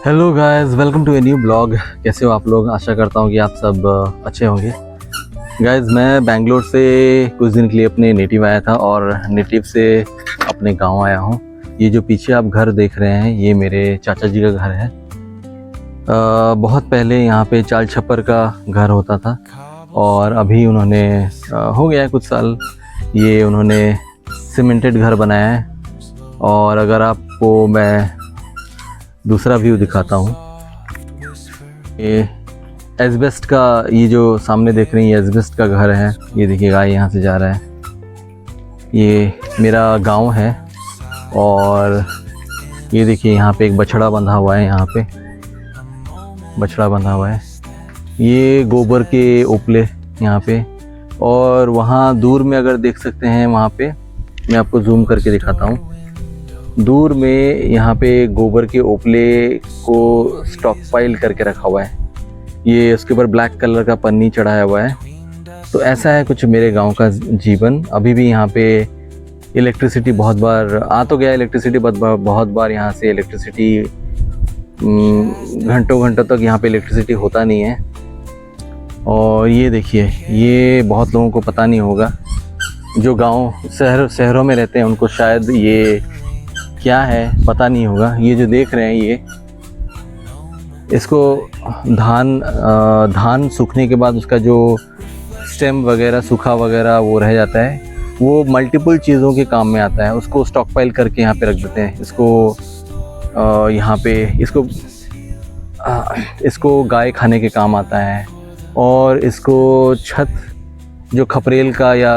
Hello guys, welcome to a new blog. कैसे हो आप लोग? आशा करता हूँ कि आप सब अच्छे होंगे। गाइस, मैं बेंगलोर से कुछ दिन के लिए अपने नेटिव आया था और नेटिव से अपने गांव आया हूँ। ये जो पीछे आप घर देख रहे हैं, ये मेरे चाचा जी का घर है। बहुत पहले यहाँ पे चाल छप्पर का घर होता था और अभी उन्होंने हो गया है कुछ साल, ये उन्होंने सीमेंटेड घर बनाया है। और अगर आपको मैं दूसरा व्यू दिखाता हूँ, ये एस्बेस्ट का, ये जो सामने देख रहे हैं ये एस्बेस्ट का घर है। ये देखिए गाय यहाँ से जा रहा है। ये मेरा गांव है और ये देखिए यहाँ पे एक बछड़ा बंधा हुआ है। यहाँ पे बछड़ा बंधा हुआ है। ये गोबर के ओपले यहाँ पे, और वहाँ दूर में अगर देख सकते हैं, वहाँ पे मैं आपको जूम करके दिखाता हूँ। दूर में यहाँ पे गोबर के ओपले को स्टॉक पाइल करके रखा हुआ है। ये उसके ऊपर ब्लैक कलर का पन्नी चढ़ाया हुआ है। तो ऐसा है कुछ मेरे गांव का जीवन। अभी भी यहाँ पे इलेक्ट्रिसिटी बहुत बार आ तो गया, इलेक्ट्रिसिटी बहुत बार यहाँ से इलेक्ट्रिसिटी घंटों घंटों तक यहाँ पे इलेक्ट्रिसिटी होता नहीं है। और ये देखिए, ये बहुत लोगों को पता नहीं होगा, जो गांव शहरों में रहते हैं उनको शायद ये क्या है पता नहीं होगा। ये जो देख रहे हैं, ये इसको धान सूखने के बाद उसका जो स्टेम वगैरह सूखा वगैरह वो रह जाता है, वो मल्टीपल चीज़ों के काम में आता है। उसको स्टॉक पाइल करके यहाँ पे रख देते हैं। इसको यहाँ पे इसको गाय खाने के काम आता है। और इसको छत जो खपरेल का या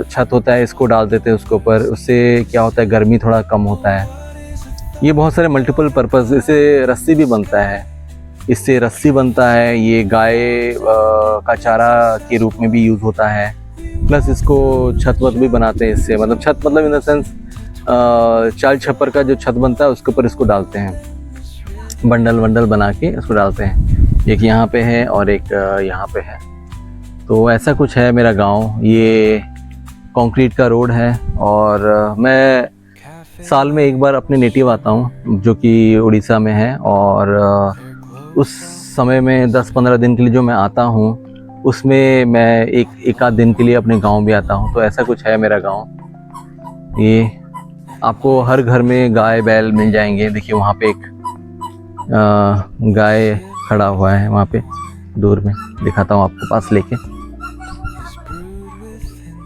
छत होता है, इसको डाल देते हैं उसके ऊपर। उससे क्या होता है, गर्मी थोड़ा कम होता है। ये बहुत सारे मल्टीपल पर्पस, इससे रस्सी भी बनता है, इससे रस्सी बनता है। ये गाय का चारा के रूप में भी यूज़ होता है। प्लस इसको छत वत भी बनाते हैं इससे, मतलब छत मतलब इन द सेंस चाल छप्पर का जो छत बनता है उसके ऊपर इसको डालते हैं, बंडल बंडल बना के इसको डालते हैं। एक यहाँ पे है और एक यहाँ पे है। तो ऐसा कुछ है मेरा गांव। ये कंक्रीट का रोड है और मैं साल में एक बार अपने नेटिव आता हूँ जो कि उड़ीसा में है। और उस समय में 10-15 दिन के लिए जो मैं आता हूँ, उसमें मैं एक आध दिन के लिए अपने गांव भी आता हूँ। तो ऐसा कुछ है मेरा गांव। ये आपको हर घर में गाय बैल मिल जाएंगे। देखिए वहाँ पे एक गाय खड़ा हुआ है, वहाँ पे दूर में दिखाता हूँ आपको पास लेके।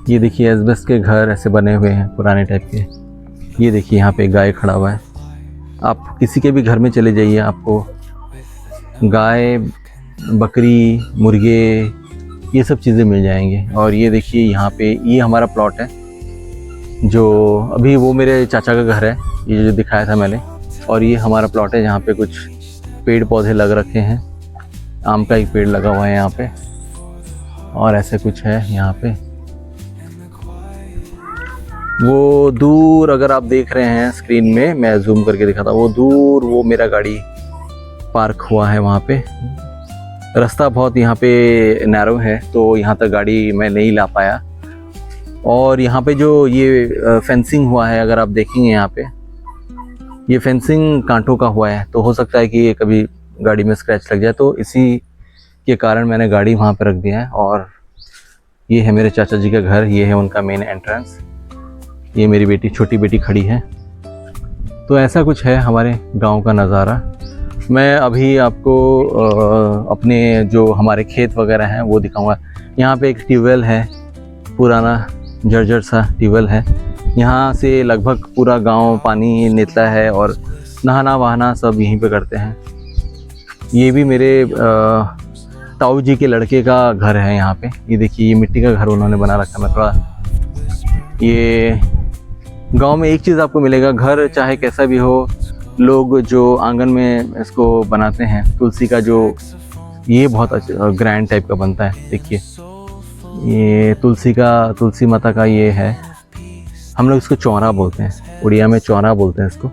ये देखिए एस्बेस्ट के घर ऐसे बने हुए हैं पुराने टाइप के। ये देखिए यहाँ पे गाय खड़ा हुआ है। आप किसी के भी घर में चले जाइए, आपको गाय, बकरी, मुर्गे, ये सब चीज़ें मिल जाएंगे। और ये देखिए यहाँ पे ये हमारा प्लॉट है, जो अभी वो मेरे चाचा का घर है, ये जो दिखाया था मैंने। और ये हमारा प्लॉट है जहाँ पे कुछ पेड़ पौधे लग रखे हैं। आम का एक पेड़ लगा हुआ है यहाँ पे, और ऐसे कुछ है यहाँ पे। वो दूर अगर आप देख रहे हैं स्क्रीन में, मैं जूम करके दिखाता हूँ, वो दूर वो मेरा गाड़ी पार्क हुआ है वहाँ पे। रास्ता बहुत यहाँ पे नैरो है, तो यहाँ तक गाड़ी मैं नहीं ला पाया। और यहाँ पे जो ये फेंसिंग हुआ है, अगर आप देखेंगे यहाँ पे, ये फेंसिंग कांटों का हुआ है। तो हो सकता है कि ये कभी गाड़ी में स्क्रैच लग जाए, तो इसी के कारण मैंने गाड़ी वहाँ पे रख दिया है। और ये है मेरे चाचा जी का घर, ये है उनका मेन एंट्रेंस। ये मेरी बेटी, छोटी बेटी खड़ी है। तो ऐसा कुछ है हमारे गांव का नज़ारा। मैं अभी आपको अपने जो हमारे खेत वगैरह हैं वो दिखाऊंगा। यहाँ पे एक ट्यूबवेल है, पुराना जर्जर सा ट्यूबवेल है। यहाँ से लगभग पूरा गांव पानी लेता है और नहाना वहाना सब यहीं पे करते हैं। ये भी मेरे ताऊ जी के लड़के का घर है यहाँ पे। ये देखिए, ये मिट्टी का घर उन्होंने बना रखा है। मैं थोड़ा, ये गांव में एक चीज़ आपको मिलेगा, घर चाहे कैसा भी हो, लोग जो आंगन में इसको बनाते हैं, तुलसी का जो, ये बहुत अच्छा ग्रैंड टाइप का बनता है। देखिए ये तुलसी माता का ये है। हम लोग इसको चौरा बोलते हैं, उड़िया में चौरा बोलते हैं इसको।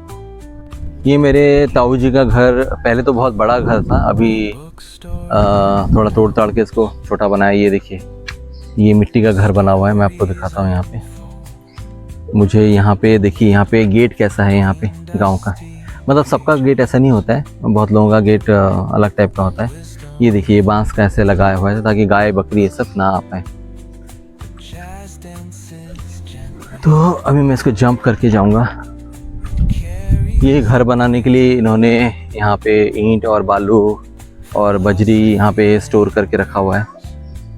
ये मेरे ताऊ जी का घर पहले तो बहुत बड़ा घर था, अभी थोड़ा तोड़ ताड़ के इसको छोटा बनाया। ये देखिए, ये मिट्टी का घर बना हुआ है। मैं आपको दिखाता हूँ यहाँ पे। मुझे यहाँ पे देखिए, यहाँ पे गेट कैसा है यहाँ पे गांव का। मतलब सबका गेट ऐसा नहीं होता है, बहुत लोगों का गेट अलग टाइप का होता है। ये देखिए बांस का ऐसे लगाया हुआ है ताकि गाय बकरी ये सब ना आ पाए। तो अभी मैं इसको जंप करके जाऊंगा। ये घर बनाने के लिए इन्होंने यहाँ पे ईंट और बालू और बजरी यहाँ पे स्टोर करके रखा हुआ है।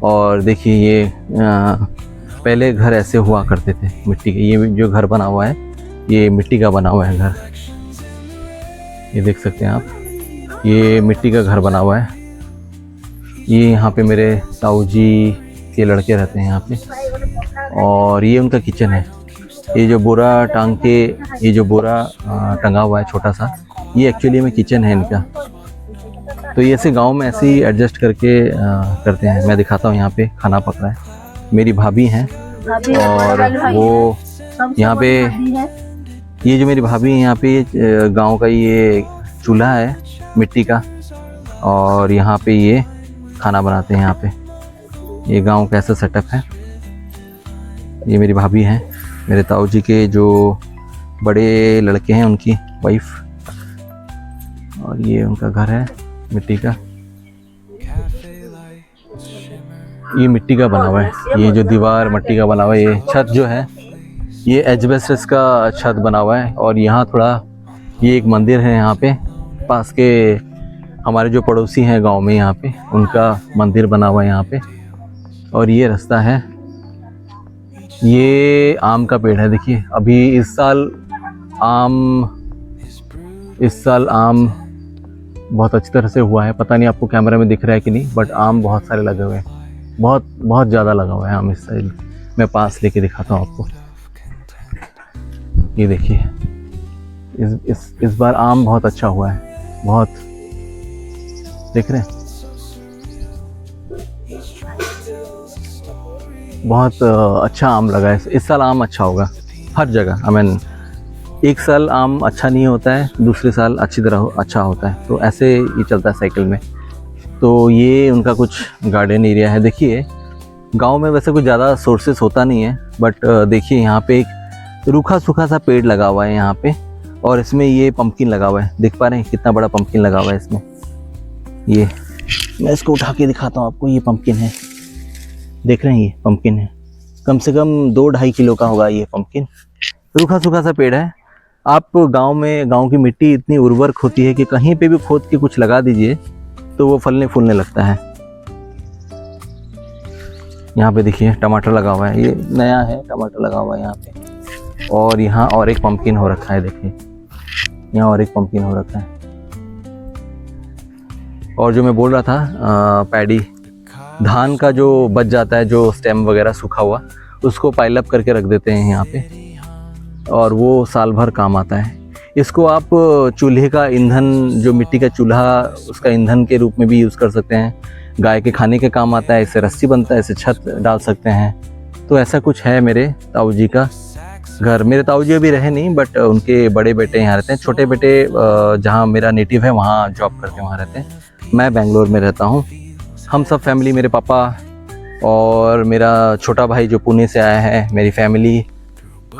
और देखिए ये पहले घर ऐसे हुआ करते थे मिट्टी के। ये जो घर बना हुआ है ये मिट्टी का बना हुआ है घर, ये देख सकते हैं आप, ये मिट्टी का घर बना हुआ है। ये यहाँ पे मेरे ताऊ जी के लड़के रहते हैं यहाँ पे। और ये उनका किचन है। ये जो बोरा टांग के, ये जो बोरा टंगा हुआ है छोटा सा, ये एक्चुअली में किचन है इनका। तो ये ऐसे गांव में ऐसे ही एडजस्ट करके करते हैं। मैं दिखाता हूँ, यहाँ पे खाना पक रहा है। मेरी भाभी हैं और वो यहाँ पे, ये जो मेरी भाभी है यहाँ पे गांव का ये चूल्हा है मिट्टी का, और यहाँ पे ये खाना बनाते हैं। यहाँ पे ये गांव का ऐसा सेटअप है। ये मेरी भाभी हैं, मेरे ताऊ जी के जो बड़े लड़के हैं उनकी वाइफ, और ये उनका घर है मिट्टी का। ये मिट्टी का बना हुआ है, ये जो दीवार मिट्टी का बना हुआ है। ये छत जो है ये एस्बेस्टस का छत बना हुआ है। और यहाँ थोड़ा ये एक मंदिर है यहाँ पे पास के, हमारे जो पड़ोसी हैं गांव में यहाँ पे, उनका मंदिर बना हुआ है यहाँ पे। और ये रास्ता है, ये आम का पेड़ है। देखिए अभी इस साल आम बहुत अच्छी तरह से हुआ है। पता नहीं आपको कैमरा में दिख रहा है कि नहीं, बट आम बहुत सारे लगे हुए हैं, बहुत ज़्यादा लगा हुआ है आम इस साइड। मैं पास लेके दिखाता हूँ आपको। ये देखिए इस बार आम बहुत अच्छा हुआ है, बहुत, देख रहे हैं, बहुत अच्छा आम लगा है इस साल। आम अच्छा होगा हर जगह। आई मीन एक साल आम अच्छा नहीं होता है, दूसरे साल अच्छी तरह अच्छा होता है। तो ऐसे ही चलता है साइकिल में। तो ये उनका कुछ गार्डन एरिया है। देखिए गांव में वैसे कुछ ज़्यादा सोर्सेस होता नहीं है, बट देखिए यहाँ पे एक रूखा सूखा सा पेड़ लगा हुआ है यहाँ पे, और इसमें ये पंपकिन लगा हुआ है। देख पा रहे हैं कितना बड़ा पंपकिन लगा हुआ है इसमें। ये मैं इसको उठा के दिखाता हूँ आपको। ये पंपकिन है, देख रहे हैं, ये पंपकिन है। कम से कम 2-2.5 किलो का होगा ये पंपकिन। रूखा सूखा सा पेड़ है। आप गांव की मिट्टी इतनी उर्वरक होती है कि कहीं पे भी खोद के कुछ लगा दीजिए तो वो फलने फूलने लगता है। यहाँ पे देखिए टमाटर लगा हुआ है, ये नया है, टमाटर लगा हुआ है यहाँ पे। और यहाँ और एक पंपकिन हो रखा है, देखिए यहाँ और एक पंपकिन हो रखा है। और जो मैं बोल रहा था पैडी, धान का जो बच जाता है, जो स्टेम वगैरह सूखा हुआ, उसको पाइल अप करके रख देते हैं यहाँ पे, और वो साल भर काम आता है। इसको आप चूल्हे का ईंधन, जो मिट्टी का चूल्हा, उसका ईंधन के रूप में भी यूज़ कर सकते हैं। गाय के खाने के काम आता है, इससे रस्सी बनता है, इससे छत डाल सकते हैं। तो ऐसा कुछ है मेरे ताऊ जी का घर। मेरे ताऊ जी अभी रहे नहीं, बट उनके बड़े बेटे यहाँ रहते हैं। छोटे बेटे जहाँ मेरा नेटिव है वहाँ जॉब करके वहाँ रहते हैं। मैं बेंगलोर में रहता हूँ। हम सब फैमिली, मेरे पापा और मेरा छोटा भाई जो पुणे से आया है, मेरी फैमिली,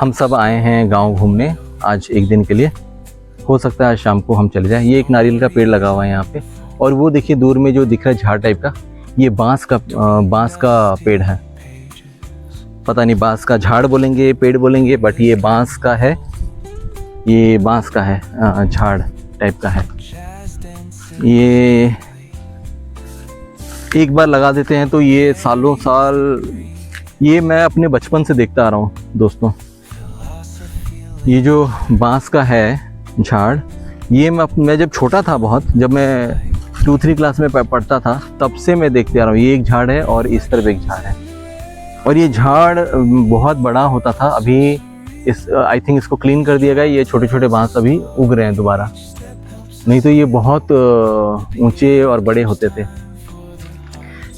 हम सब आए हैं गांव घूमने आज एक दिन के लिए। हो सकता है आज शाम को हम चले जाएं। ये एक नारियल का पेड़ लगा हुआ है यहाँ पे, और वो देखिए दूर में जो दिख रहा है झाड़ टाइप का, ये बांस का पेड़ है। पता नहीं बांस का झाड़ बोलेंगे, पेड़ बोलेंगे, बट ये बांस का है, ये बांस का है, झाड़ टाइप का है। ये एक बार लगा देते हैं तो ये सालों साल, ये मैं अपने बचपन से देखता आ रहा हूँ दोस्तों। ये जो बांस का है झाड़, ये मैं जब छोटा था बहुत, जब मैं 2-3 क्लास में पढ़ता था, तब से मैं देखते आ रहा हूँ। ये एक झाड़ है और इस तरफ एक झाड़ है, और ये झाड़ बहुत बड़ा होता था। अभी आई थिंक इसको क्लीन कर दिया गया। ये छोटे छोटे बांस अभी उग रहे हैं दोबारा, नहीं तो ये बहुत ऊंचे और बड़े होते थे।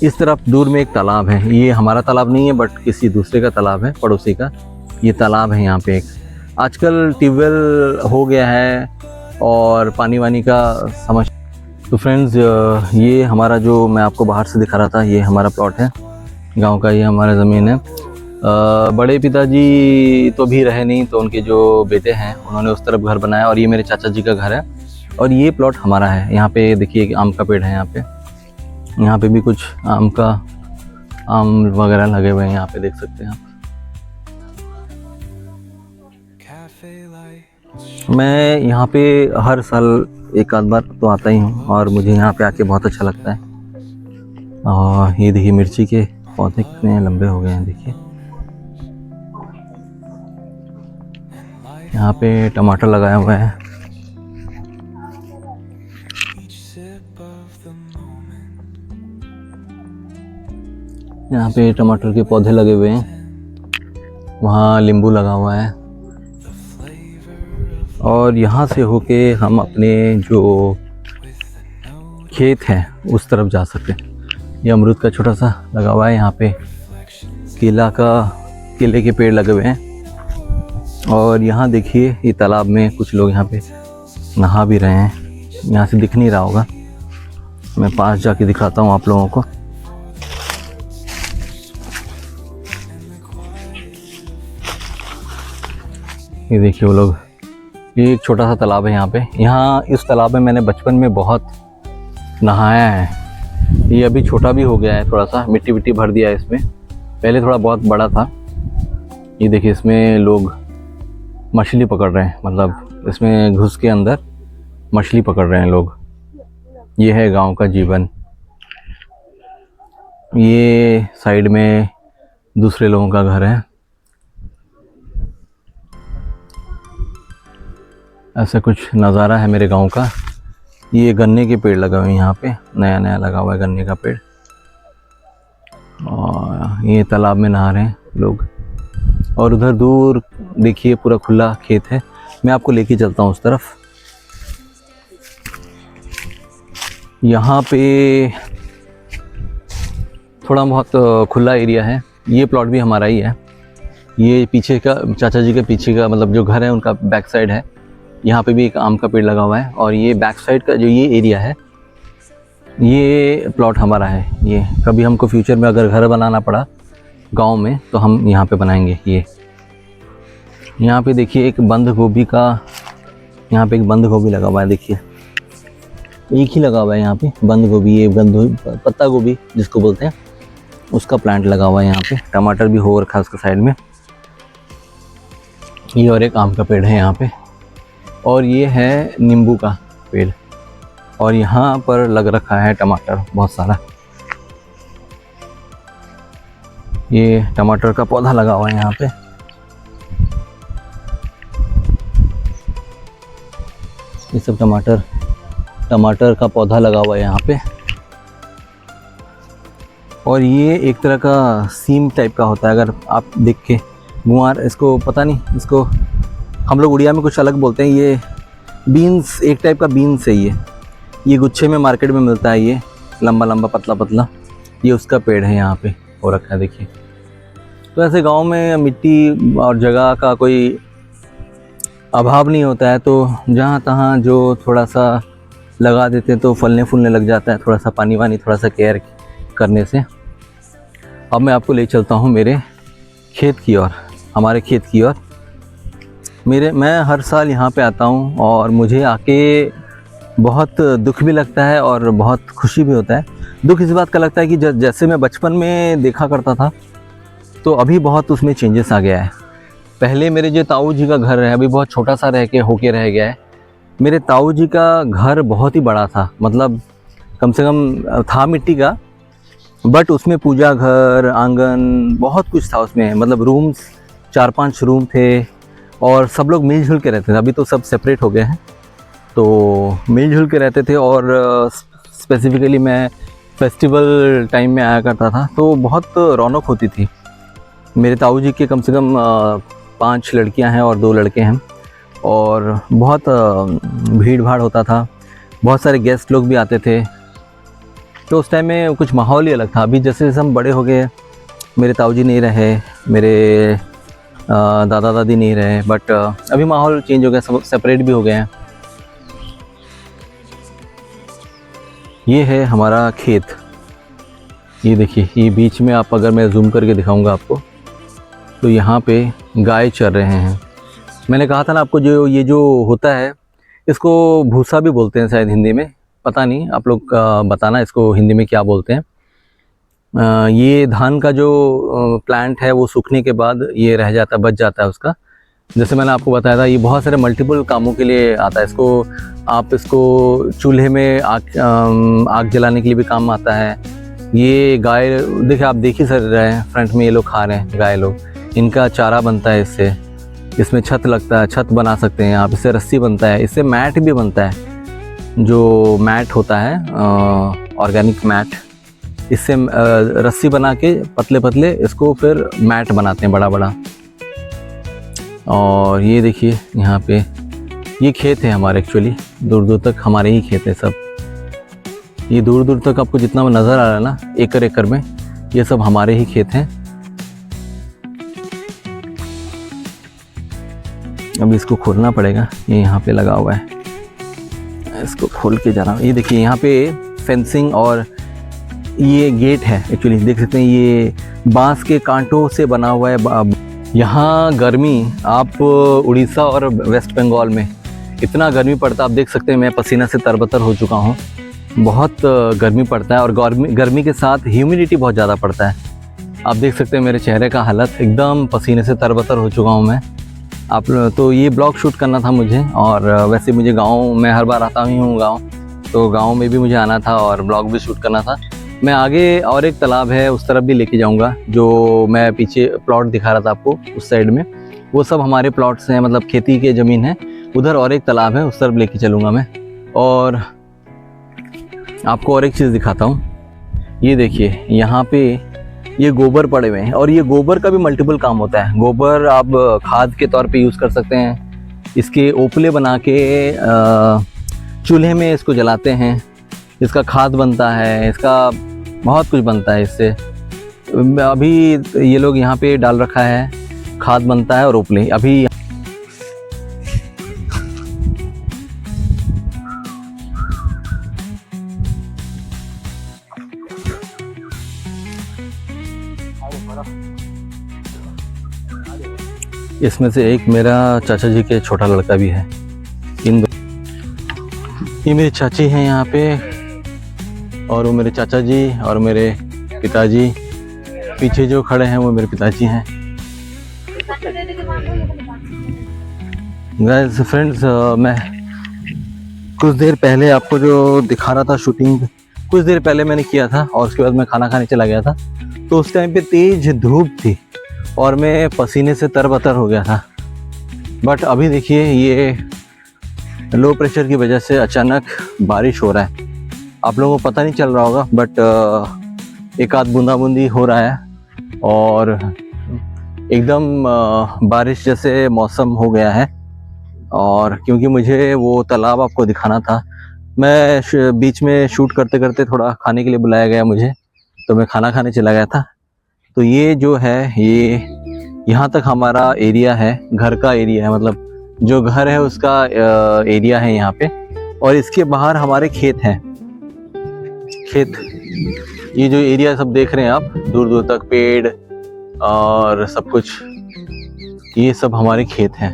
इस तरफ दूर में एक तालाब है। ये हमारा तालाब नहीं है, बट किसी दूसरे का तालाब है, पड़ोसी का। ये तालाब है यहाँ पे एक। आजकल ट्यूबवेल हो गया है और पानी वानी का समझ। तो फ्रेंड्स, ये हमारा जो मैं आपको बाहर से दिखा रहा था, ये हमारा प्लॉट है गांव का, ये हमारा ज़मीन है। बड़े पिताजी तो भी रहे नहीं, तो उनके जो बेटे हैं उन्होंने उस तरफ घर बनाया, और ये मेरे चाचा जी का घर है, और ये प्लॉट हमारा है। यहाँ पे देखिए आम का पेड़ है, यहाँ पे भी कुछ आम वगैरह लगे हुए हैं, यहाँ पे देख सकते हैं आप। मैं यहाँ पे हर साल एक आध बार तो आता ही हूँ, और मुझे यहाँ पे आके बहुत अच्छा लगता है। और ये देखिए मिर्ची के पौधे कितने लंबे हो गए हैं, देखिए। यहाँ पे टमाटर लगाया हुआ है। यहाँ पे टमाटर के पौधे लगे हुए हैं, वहाँ नींबू लगा हुआ है, और यहाँ से होके हम अपने जो खेत हैं उस तरफ जा सकते हैं। ये अमरूद का छोटा सा लगा हुआ है, यहाँ पे केले के पेड़ लगे हुए हैं, और यहाँ देखिए ये तालाब में कुछ लोग यहाँ पे नहा भी रहे हैं। यहाँ से दिख नहीं रहा होगा, मैं पास जाके दिखाता हूँ आप लोगों को। ये देखिए वो लोग, ये एक छोटा सा तालाब है यहाँ इस तालाब में मैंने बचपन में बहुत नहाया है। ये अभी छोटा भी हो गया है, थोड़ा सा मिट्टी विट्टी भर दिया है इसमें, पहले थोड़ा बहुत बड़ा था। ये देखिए इसमें लोग मछली पकड़ रहे हैं, मतलब इसमें घुस के अंदर मछली पकड़ रहे हैं लोग। ये है गांव का जीवन। ये साइड में दूसरे लोगों का घर है। ऐसा कुछ नज़ारा है मेरे गांव का। ये गन्ने के पेड़ लगा हुए हैं यहाँ पे, नया नया लगा हुआ है गन्ने का पेड़, और ये तालाब में नहा रहे हैं लोग। और उधर दूर देखिए पूरा खुला खेत है, मैं आपको लेके चलता हूँ उस तरफ। यहाँ पे थोड़ा बहुत खुला एरिया है, ये प्लॉट भी हमारा ही है। ये पीछे का चाचा जी के पीछे का मतलब जो घर है उनका बैक साइड है, यहाँ पे भी एक आम का पेड़ लगा हुआ है, और ये बैक साइड का जो ये एरिया है ये प्लॉट हमारा है। ये कभी हमको फ्यूचर में अगर घर बनाना पड़ा गांव में तो हम यहाँ पे बनाएंगे। ये यहाँ पे देखिए एक बंद गोभी का, यहाँ पे एक बंद गोभी लगा हुआ है, देखिए एक ही लगा हुआ है यहाँ पे बंद गोभी। ये पत्ता गोभी जिसको बोलते हैं उसका प्लांट लगा हुआ है यहाँ पे। टमाटर भी हो रखा है उसके साइड में। ये और एक आम का पेड़ है यहाँ पे, और ये है नींबू का पेड़, और यहाँ पर लग रखा है टमाटर बहुत सारा। ये टमाटर का पौधा लगा हुआ है यहाँ पे। ये सब टमाटर का पौधा लगा हुआ है यहाँ पे। और ये एक तरह का सीम टाइप का होता है, अगर आप देख के गुआर, इसको पता नहीं, इसको हम लोग उड़िया में कुछ अलग बोलते हैं। ये बीन्स, एक टाइप का बीन्स है ये गुच्छे में मार्केट में मिलता है। ये लंबा लंबा पतला पतला, ये उसका पेड़ है यहाँ पे हो रखा है, देखिए। तो ऐसे गांव में मिट्टी और जगह का कोई अभाव नहीं होता है, तो जहाँ तहाँ जो थोड़ा सा लगा देते हैं तो फलने फूलने लग जाता है, थोड़ा सा पानी वानी थोड़ा सा केयर करने से। अब मैं आपको ले चलता हूँ मेरे खेत की ओर, हमारे खेत की ओर। मैं हर साल यहाँ पे आता हूँ, और मुझे आके बहुत दुख भी लगता है और बहुत खुशी भी होता है। दुख इस बात का लगता है कि जैसे मैं बचपन में देखा करता था तो अभी बहुत उसमें चेंजेस आ गया है। पहले मेरे जो ताऊ जी का घर है अभी बहुत छोटा सा होके रह गया है। मेरे ताऊ जी का घर बहुत ही बड़ा था, मतलब कम से कम था मिट्टी का, बट उसमें पूजा घर, आंगन, बहुत कुछ था उसमें। मतलब रूम्स 4-5 रूम थे, और सब लोग मिलजुल के रहते थे। अभी तो सब सेपरेट हो गए हैं, तो मिलजुल के रहते थे। और स्पेसिफिकली मैं फेस्टिवल टाइम में आया करता था, तो बहुत रौनक होती थी। मेरे ताऊ जी के कम से कम 5 लड़कियां हैं और 2 लड़के हैं, और बहुत भीड़ भाड़ होता था, बहुत सारे गेस्ट लोग भी आते थे। तो उस टाइम में कुछ माहौल ही अलग था। अभी जैसे जैसे हम बड़े हो गए, मेरे ताऊ जी नहीं रहे, मेरे दादा दादी नहीं रहे, बट अभी माहौल चेंज हो गया, सब सेपरेट भी हो गए हैं। ये है हमारा खेत। ये देखिए, ये बीच में आप, अगर मैं जूम करके दिखाऊंगा आपको, तो यहाँ पे गाय चर रहे हैं। मैंने कहा था ना आपको, जो ये जो होता है इसको भूसा भी बोलते हैं शायद हिंदी में, पता नहीं, आप लोग बताना इसको हिंदी में क्या बोलते हैं। ये धान का जो प्लांट है वो सूखने के बाद ये रह जाता है, बच जाता है उसका। जैसे मैंने आपको बताया था, ये बहुत सारे मल्टीपल कामों के लिए आता है। आप इसको चूल्हे में आग जलाने के लिए भी काम आता है। ये गाय देखिए, आप देख ही सर रहे हैं फ्रंट में, ये लोग खा रहे हैं गाय लोग, इनका चारा बनता है इससे। इसमें छत लगता है, छत बना सकते हैं आप, इससे रस्सी बनता है, इससे मैट भी बनता है, जो मैट होता है ऑर्गेनिक मैट। इससे रस्सी बना के पतले पतले इसको फिर मैट बनाते हैं बड़ा बड़ा। और ये देखिए यहाँ पे ये खेत है हमारे, एक्चुअली दूर दूर तक हमारे ही खेत है सब। ये दूर दूर तक आपको जितना नज़र आ रहा है ना, एकड़ एकड़ में, ये सब हमारे ही खेत हैं। अभी इसको खोलना पड़ेगा, ये यहाँ पे लगा हुआ है, इसको खोल के जा रहा हूँ। ये देखिए यहाँ पे फेंसिंग और ये गेट है, एक्चुअली देख सकते हैं ये बांस के कांटों से बना हुआ है। यहाँ गर्मी, आप उड़ीसा और वेस्ट बंगाल में इतना गर्मी पड़ता है, आप देख सकते हैं मैं पसीना से तरबतर हो चुका हूँ। बहुत गर्मी पड़ता है और गर्मी के साथ ह्यूमिडिटी बहुत ज़्यादा पड़ता है। आप देख सकते हैं मेरे चेहरे का हालत, एकदम पसीने से तरबतर हो चुका हूँ मैं। तो ये ब्लॉग शूट करना था मुझे, और वैसे मुझे गांव में हर बार आता ही हूँ गांव, तो गांव में भी मुझे आना था और ब्लॉग भी शूट करना था। मैं आगे और एक तालाब है उस तरफ भी लेके जाऊंगा, जो मैं पीछे प्लॉट दिखा रहा था आपको उस साइड में, वो सब हमारे प्लॉट्स हैं, मतलब खेती के ज़मीन है। उधर और एक तालाब है, उस तरफ लेके चलूँगा मैं। और आपको और एक चीज़ दिखाता हूँ, ये देखिए यहाँ पे ये गोबर पड़े हुए हैं, और ये गोबर का भी मल्टीपल काम होता है। गोबर आप खाद के तौर पे यूज़ कर सकते हैं, इसके ओपले बना के चूल्हे में इसको जलाते हैं, इसका खाद बनता है, इसका बहुत कुछ बनता है इससे। अभी ये लोग यहाँ पे डाल रखा है, खाद बनता है और ओपले। अभी इसमें से एक मेरा चाचा जी के छोटा लड़का भी है। ये मेरी चाची हैं यहाँ पे, और वो मेरे चाचा जी, और मेरे पिताजी पीछे जो खड़े हैं वो मेरे पिताजी हैं। गाइस फ्रेंड्स, मैं कुछ देर पहले आपको जो दिखा रहा था शूटिंग, कुछ देर पहले मैंने किया था, और उसके बाद मैं खाना खाने चला गया था। तो उस टाइम पे तेज धूप थी और मैं पसीने से तरबतर हो गया था। बट अभी देखिए ये लो प्रेशर की वजह से अचानक बारिश हो रहा है। आप लोगों को पता नहीं चल रहा होगा, बट एक आध बूंदाबूंदी हो रहा है, और एकदम बारिश जैसे मौसम हो गया है। और क्योंकि मुझे वो तालाब आपको दिखाना था, मैं बीच में शूट करते करते थोड़ा खाने के लिए बुलाया गया मुझे, तो मैं खाना खाने चला गया था। तो ये जो है, ये यहाँ तक हमारा एरिया है, घर का एरिया है, मतलब जो घर है उसका एरिया है यहाँ पे। और इसके बाहर हमारे खेत हैं, खेत, ये जो एरिया सब देख रहे हैं आप, दूर दूर तक पेड़ और सब कुछ, ये सब हमारे खेत हैं,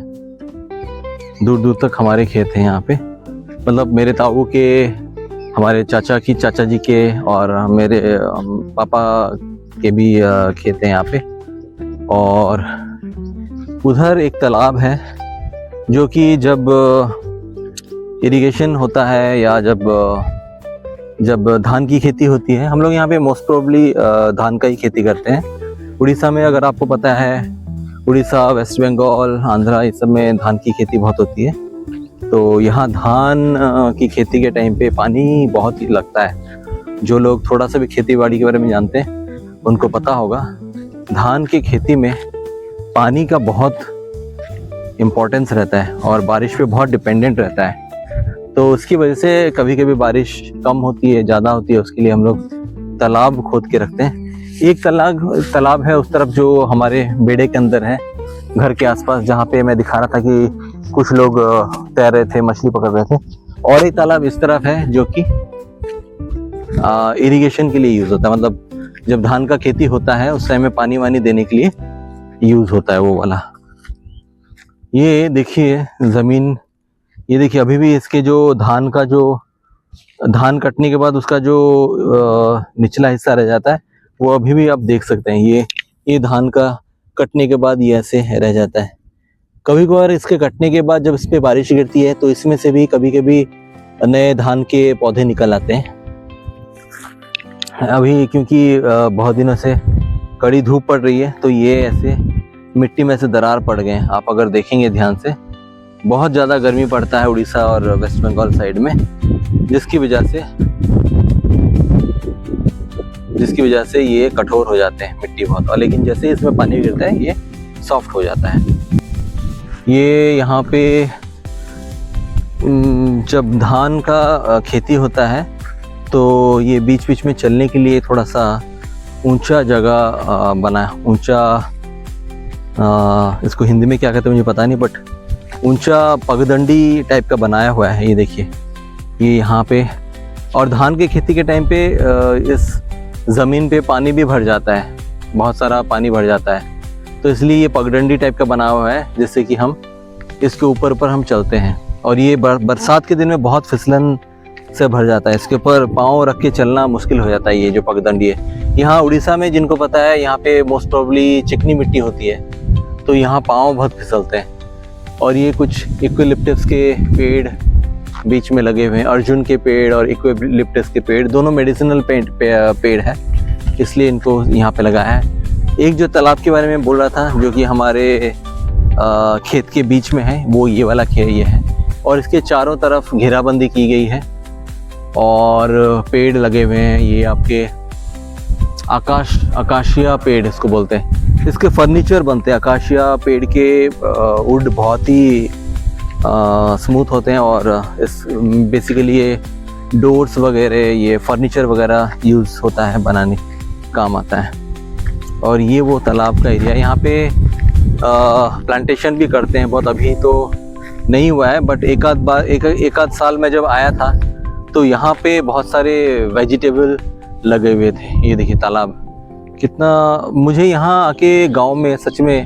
दूर दूर तक हमारे खेत हैं यहाँ पे। मतलब मेरे ताऊ के, हमारे चाचा जी के, और मेरे पापा के भी खेत हैं यहाँ पे। और उधर एक तालाब है, जो कि जब इरिगेशन होता है या जब धान की खेती होती है, हम लोग यहाँ पे मोस्ट प्रोबेबली धान का ही खेती करते हैं। उड़ीसा में अगर आपको पता है, उड़ीसा, वेस्ट बंगाल, आंध्रा, इस सब में धान की खेती बहुत होती है। तो यहाँ धान की खेती के टाइम पे पानी बहुत ही लगता है। जो लोग थोड़ा सा भी खेती बाड़ी के बारे में जानते हैं उनको पता होगा, धान की खेती में पानी का बहुत इम्पोर्टेंस रहता है और बारिश पे बहुत डिपेंडेंट रहता है। तो उसकी वजह से कभी कभी बारिश कम होती है, ज़्यादा होती है, उसके लिए हम लोग तालाब खोद के रखते हैं। एक तालाब है उस तरफ जो हमारे बेड़े के अंदर है, घर के आसपास, जहाँ पे मैं दिखा रहा था कि कुछ लोग तैर रहे थे, मछली पकड़ रहे थे। और एक तालाब इस तरफ है जो कि इरिगेशन के लिए यूज़ होता है, मतलब जब धान का खेती होता है उस टाइम में पानी वानी देने के लिए यूज़ होता है वो वाला। ये देखिए ज़मीन, ये देखिए अभी भी इसके जो धान का जो धान कटने के बाद उसका जो निचला हिस्सा रह जाता है वो अभी भी आप देख सकते हैं। ये धान का कटने के बाद ये ऐसे रह जाता है। कभी कभार इसके कटने के बाद जब इस पे बारिश गिरती है तो इसमें से भी कभी कभी नए धान के पौधे निकल आते हैं। अभी क्योंकि बहुत दिनों से कड़ी धूप पड़ रही है तो ये ऐसे मिट्टी में से दरार पड़ गए हैं। आप अगर देखेंगे ध्यान से, बहुत ज़्यादा गर्मी पड़ता है उड़ीसा और वेस्ट बंगाल साइड में, जिसकी वजह से ये कठोर हो जाते हैं मिट्टी बहुत, और लेकिन जैसे इसमें पानी गिरता है ये सॉफ्ट हो जाता है। ये यहाँ पे जब धान का खेती होता है तो ये बीच बीच में चलने के लिए थोड़ा सा ऊंचा जगह बना, ऊंचा इसको हिंदी में क्या कहते हैं मुझे पता नहीं, बट ऊंचा पगडंडी टाइप का बनाया हुआ है। ये देखिए ये यहाँ पे, और धान की खेती के टाइम पे इस ज़मीन पे पानी भी भर जाता है, बहुत सारा पानी भर जाता है, तो इसलिए ये पगडंडी टाइप का बना हुआ है जिससे कि हम इसके ऊपर हम चलते हैं। और ये बरसात के दिन में बहुत फिसलन से भर जाता है, इसके ऊपर पाँव रख के चलना मुश्किल हो जाता है। ये जो पगडंडी है, यहाँ उड़ीसा में जिनको पता है यहाँ पे मोस्ट प्रोबेबली चिकनी मिट्टी होती है तो यहाँ पाँव बहुत फिसलते हैं। और ये कुछ इक्विलिप्टस के पेड़ बीच में लगे हुए हैं, अर्जुन के पेड़ और इक्विलिप्टस के पेड़, दोनों मेडिसिनल पेड़ है, इसलिए इनको यहाँ पे लगाया है। एक जो तालाब के बारे में बोल रहा था जो कि हमारे खेत के बीच में है, वो ये वाला खेत ये है, और इसके चारों तरफ घेराबंदी की गई है और पेड़ लगे हुए हैं। ये आपके आकाशिया पेड़ इसको बोलते हैं, इसके फर्नीचर बनते हैं। आकाशिया पेड़ के वुड बहुत ही स्मूथ होते हैं और इस बेसिकली ये डोर्स वगैरह, ये फर्नीचर वगैरह यूज़ होता है, बनाने काम आता है। और ये वो तालाब का एरिया, यहाँ पे प्लांटेशन भी करते हैं बहुत, अभी तो नहीं हुआ है, बट एक आध साल में जब आया था तो यहाँ पे बहुत सारे वेजिटेबल लगे हुए थे। ये देखिए तालाब कितना, मुझे यहाँ आके गांव में सच में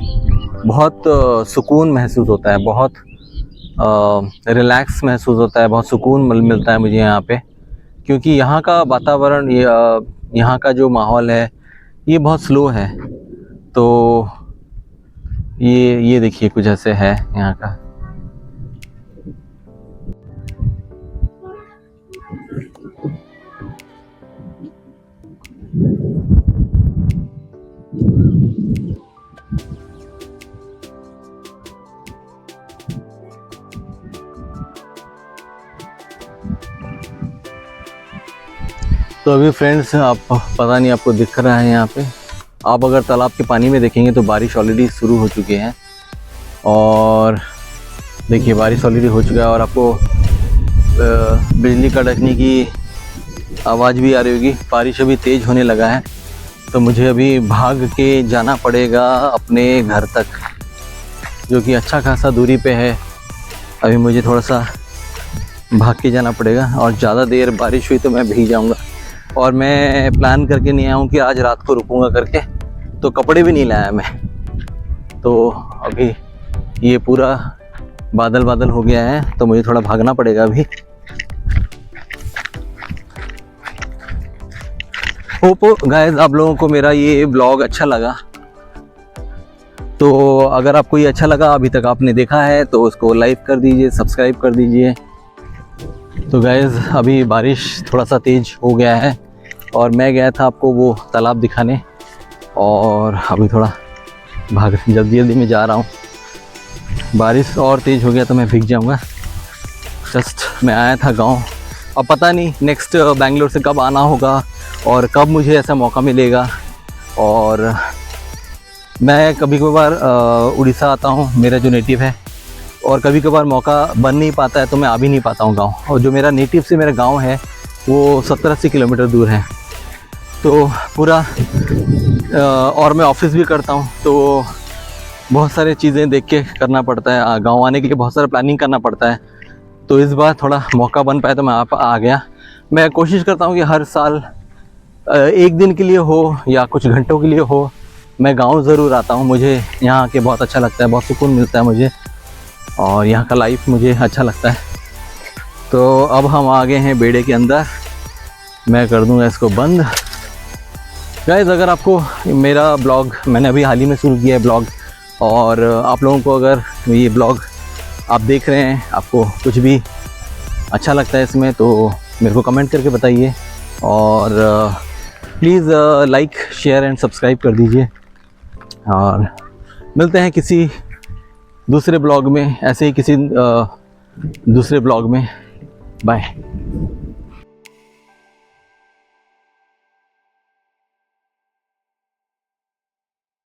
बहुत सुकून महसूस होता है, बहुत रिलैक्स महसूस होता है, बहुत सुकून मिलता है मुझे यहाँ पे, क्योंकि यहाँ का वातावरण, यहाँ का जो माहौल है ये बहुत स्लो है। तो ये देखिए कुछ ऐसे है यहाँ का। तो अभी फ्रेंड्स, आप पता नहीं आपको दिख रहा है यहाँ पे, आप अगर तालाब के पानी में देखेंगे तो बारिश ऑलरेडी शुरू हो चुकी है, और देखिए बारिश ऑलरेडी हो चुका है और आपको बिजली कड़कने की आवाज़ भी आ रही होगी। बारिश अभी तेज़ होने लगा है तो मुझे अभी भाग के जाना पड़ेगा अपने घर तक, जो कि अच्छा खासा दूरी पे है। अभी मुझे थोड़ा सा भाग के जाना पड़ेगा, और ज़्यादा देर बारिश हुई तो मैं भीग जाऊँगा। और मैं प्लान करके नहीं आया हूँ कि आज रात को रुकूँगा करके, तो कपड़े भी नहीं लाया मैं। तो अभी ये पूरा बादल हो गया है तो मुझे थोड़ा भागना पड़ेगा अभी। होप गाइस आप लोगों को मेरा ये ब्लॉग अच्छा लगा, तो अगर आपको ये अच्छा लगा, अभी तक आपने देखा है तो उसको लाइक कर दीजिए, सब्सक्राइब कर दीजिए। तो गाइस अभी बारिश थोड़ा सा तेज़ हो गया है और मैं गया था आपको वो तालाब दिखाने, और अभी थोड़ा जल्दी में जा रहा हूँ। बारिश और तेज़ हो गया तो मैं भीग जाऊँगा। जस्ट मैं आया था गांव, अब पता नहीं नेक्स्ट बेंगलोर से कब आना होगा और कब मुझे ऐसा मौका मिलेगा। और मैं कभी कभार उड़ीसा आता हूँ, मेरा जो नेटिव है, और कभी कभार मौका बन नहीं पाता है तो मैं आ भी नहीं पाता हूँ गांव। और जो मेरा नेटिव से मेरा गांव है वो 70-80 किलोमीटर दूर है, तो पूरा और मैं ऑफिस भी करता हूँ तो बहुत सारी चीज़ें देख के करना पड़ता है। गांव आने के लिए बहुत सारा प्लानिंग करना पड़ता है, तो इस बार थोड़ा मौका बन पाया तो मैं आ गया। मैं कोशिश करता हूँ कि हर साल एक दिन के लिए हो या कुछ घंटों के लिए हो, मैं गांव ज़रूर आता हूँ, मुझे यहाँ आके बहुत अच्छा लगता है, बहुत सुकून मिलता है मुझे, और यहाँ का लाइफ मुझे अच्छा लगता है। तो अब हम आ गए हैं बेड़े के अंदर, मैं कर दूँगा इसको बंद। गाइस, अगर आपको मेरा ब्लॉग, मैंने अभी हाल ही में शुरू किया है ब्लॉग, और आप लोगों को अगर ये ब्लॉग आप देख रहे हैं, आपको कुछ भी अच्छा लगता है इसमें, तो मेरे को कमेंट करके बताइए, और please like share and subscribe कर दीजिए। और मिलते हैं किसी दूसरे ब्लॉग में, ऐसे ही किसी दूसरे ब्लॉग में। बाय।